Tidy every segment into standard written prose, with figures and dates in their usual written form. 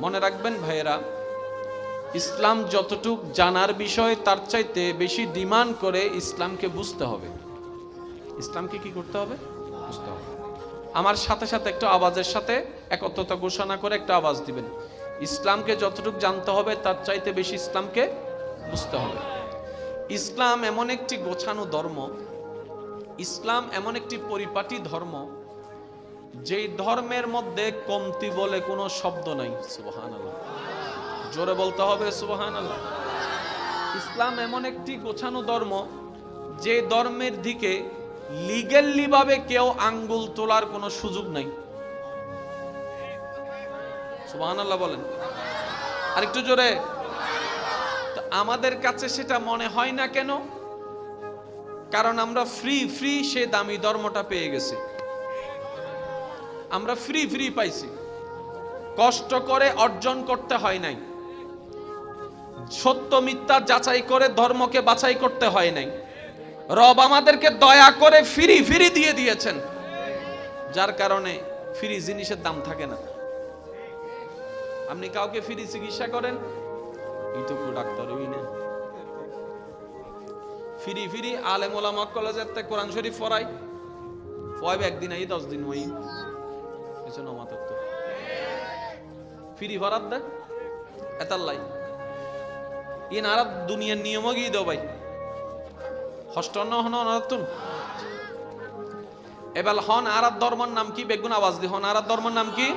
মনে রাখবেন ভাইয়েরা, ইসলাম যতটুক জানার বিষয় তার চাইতে বেশি ডিমান্ড করে ইসলামকে বুঝতে হবে। ইসলামকে কি করতে হবে? বুঝতে হবে। আমার সাথে সাথে একটু আওয়াজের সাথে একত্রতা ঘোষণা করে একটা আওয়াজ দিবেন। ইসলামকে যতটুক জানতে হবে তার চাইতে বেশি ইসলামকে বুঝতে হবে। ইসলাম এমন একটি গোছানো ধর্ম, ইসলাম এমন একটি পরিপাটি ধর্ম, যেই ধর্মের মধ্যে কমতি বলে কোনো শব্দ নাই। সুবহানাল্লাহ, জোরে বলতে হবে সুবহানাল্লাহ। ইসলাম এমন একটি গোছানো ধর্ম, যে ধর্মের দিকে লিগ্যালি ভাবে কেউ আঙ্গুল তোলার কোনো সুযোগ নাই। সুবহানাল্লাহ বলেন আরেকটু জোরে। তো আমাদের কাছে সেটা মনে হয় না কেন? কারণ আমরা ফ্রি সে দামি ধর্মটা পেয়ে গেছি। আমরা ফ্রি পাইছি, কষ্ট করে অর্জন করতে হয় নাই, সত্য মিথ্যা যাচাই করে ধর্মকে বাছাই করতে হয় নাই। রব আমাদেরকে দয়া করে ফ্রি দিয়ে দিয়েছেন, যার কারণে ফ্রি জিনিসের দাম থাকে না। আপনি কাউকে ফ্রি চিকিৎসা করেন, ইতকু ডাক্তার হই না, ফ্রি আলেম ওলামা কলেজের থেকে কোরআন শরীফ পড়াই, পড়াইবে একদিন আই 10 দিন ওই কিছু নমাত তো ফ্রি ভরাত দেয় এতাল্লাই ইন আর দুনিয়ার নিয়মও গিয়ে দাও ভাই হস্টন্ন হন অনতুন। এবার হন আর ধর্মের নাম কি? বেগুন আওয়াজ দি। হন আর ধর্মের নাম কি?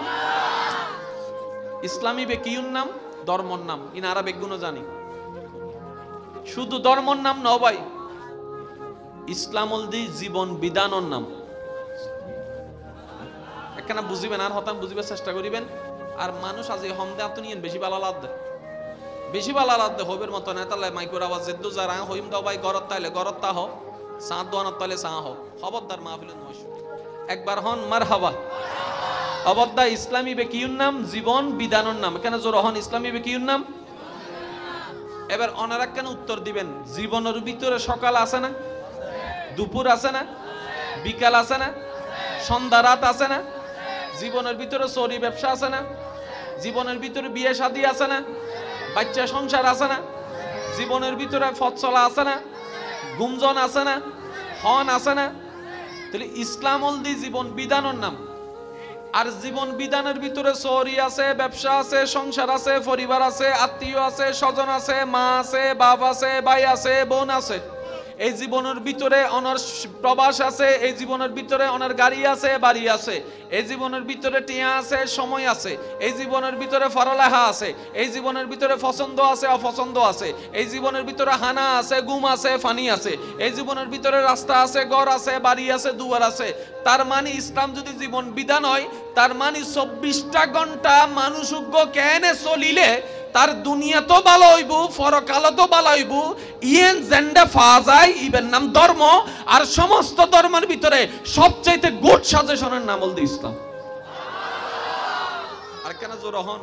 ইসলামী বেকিউন নাম ধর্মর নাম। ইন আর বেগুনও জানি, শুধু ধর্মর নাম ন ভাই, ইসলামল দি জীবন বিধানর নাম। একখানা বুঝিবেন আর হতাম বুঝিবার চেষ্টা করিবেন। আর মানুষ আজ এই হমদে আত নিয়েন বেশি ভালো লাভ দেয়, বেশি ভালো লাভ দেয় হবের মতো না। তাহলে মাইকোর আওয়াজ যেদু যারা হইম দাও ভাই গরত তাইলে গরত তা হো, সাঁত দোয়ানত তাইলে সাঁ হো। খবরদার মাহফিলে নয় একবার হন মারহাবা। খবরদার ইসলামী বেকিউন নাম জীবন বিধানর নাম। কেন জোর হন ইসলামী বেকিউন নাম। এবার অনারা কেন উত্তর দিবেন? জীবনের ভিতরে সকাল আছে না, দুপুর আছে না, বিকাল আছে না, সন্ধ্যা রাত আছে না, জীবনের ভিতরে চুরি ব্যবসা আছে না, জীবনের ভিতরে বিয়ে শাদী আছে না, বাচ্চা সংসার আছে না, জীবনের ভিতরে ফৎসলা আছে না, গুমজন আছে না, হন আছে না। তাহলে ইসলাম অলদি জীবন বিধানের নাম। আর জীবন বিধানের ভিতরে চুরি আছে, ব্যবসা আছে, সংসার আছে, পরিবার আছে, আত্মীয় আছে, স্বজন আছে, মা আছে, বাপ আছে, ভাই আছে, বোন আছে। এই জীবনের ভিতরে অনার প্রবাস আছে, এই জীবনের ভিতরে অনার গাড়ি আছে, বাড়ি আছে, এই জীবনের ভিতরে টিয়া আছে, সময় আছে, এই জীবনের ভিতরে পড়ালেখা আছে, এই জীবনের ভিতরে পছন্দ আছে, অপছন্দ আছে, এই জীবনের ভিতরে হানা আছে, গুম আছে, ফানি আছে, এই জীবনের ভিতরে রাস্তা আছে, ঘর আছে, বাড়ি আছে, দুয়ার আছে। তার মানে ইসলাম যদি জীবন বিধান হয়, তার মানে 24টা ঘন্টা মানুষজ্ঞ কেনে চলিলে তার দুনিয়া তো ভালো হইব, পরকাল তো ভালো হইব। ইয়েন জেন্ডা ফাজাই ইবেন নাম ধর্ম। আর সমস্ত ধর্মের ভিতরে সবচাইতে গুড সাজেশনের নাম হল ইসলাম। আর কেন জোর হন